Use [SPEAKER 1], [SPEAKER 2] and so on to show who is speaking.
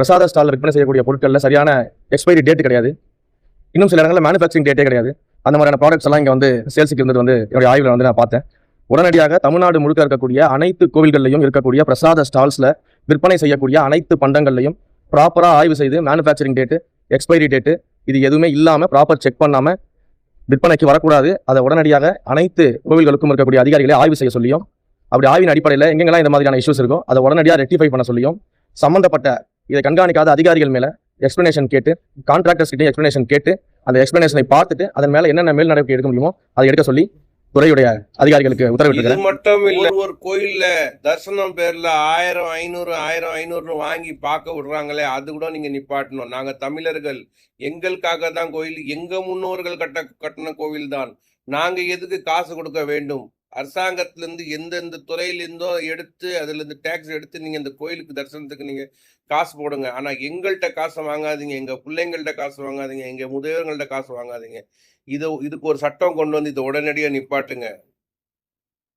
[SPEAKER 1] பிரசாத ஸ்டாலில் விற்பனை செய்யக்கூடிய பொருட்களில் சரியான எக்ஸ்பைரி டேட் கிடையாது. இன்னும் சில இடங்களில் மேனுஃபேக்சரிங் டேட்டே கிடையாது. அந்த மாதிரியான ப்ராடக்ட்ஸ் எல்லாம் இங்கே வந்து சேல்ஸுக்கு இருந்தது வந்து என்னுடைய ஆய்வில் வந்து நான் பார்த்தேன். உடனடியாக தமிழ்நாடு முழுக்க இருக்கக்கூடிய அனைத்து கோவில்கள்லையும் இருக்கக்கூடிய பிரசாத ஸ்டால்ஸில் விற்பனை செய்யக்கூடிய அனைத்து பண்டங்கள்லையும் ப்ராப்பராக ஆய்வு செய்து மேனுஃபேக்சரிங் டேட்டு, எக்ஸ்பைரி டேட்டு இது எதுவுமே இல்லாமல் ப்ராப்பர் செக் பண்ணாமல் விற்பனைக்கு வரக்கூடாது. அதை உடனடியாக அனைத்து கோவில்களுக்கும் இருக்கக்கூடிய அதிகாரிகளை ஆய்வு செய்ய சொல்லியும், அப்படி ஆய்வின் அடிப்படையில் எங்கெங்கெல்லாம் இந்த மாதிரியான இஷ்யூஸ் இருக்கோ அதை உடனடியாக ரெக்டிஃபை பண்ண சொல்லியும், சம்பந்தப்பட்ட இதை கண்காணிக்காத அதிகாரிகள் மேலே எக்ஸ்பிளனேஷன் கேட்டு, கான்ட்ராக்டர்ஸ் கிட்டே எக்ஸ்பிளனேஷன் கேட்டு, அந்த எக்ஸ்பிளனேஷனை பார்த்துட்டு அதன் மேலே என்னென்ன மேல் நடவடிக்கை எடுக்க முடியுமோ அதை எடுக்க சொல்லி துறையுடைய அதிகாரிகளுக்கு உத்தரவிட்டிருக்கிறேன்.
[SPEAKER 2] இது மட்டும் இல்ல, ஒரு கோயில்ல தரிசனம் பேர்ல 1000, 500 வாங்கி பார்க்க விடுறாங்களே, அது கூட நீங்க நிப்பாட்டணும். நாங்க தமிழர்கள், எங்களுக்காக தான் கோயில், எங்க முன்னோர்கள் கட்டின கோவில் தான். நாங்க எதுக்கு காசு கொடுக்க வேண்டும்? அரசாங்கத்திலிருந்து எந்தெந்த துறையிலிருந்தோ எடுத்து அதுல இருந்து டேக்ஸ் எடுத்து நீங்க இந்த கோயிலுக்கு தரிசனத்துக்கு நீங்க காசு போடுங்க. ஆனா எங்கள்கிட்ட காசை வாங்காதீங்க, எங்க பிள்ளைங்கள்ட்ட காசு வாங்காதீங்க, எங்க முதியவர்கள்ட்ட காசு வாங்காதீங்க. இதுக்கு ஒரு சட்டம் கொண்டு வந்து இதை உடனடியாக நிப்பாட்டுங்க.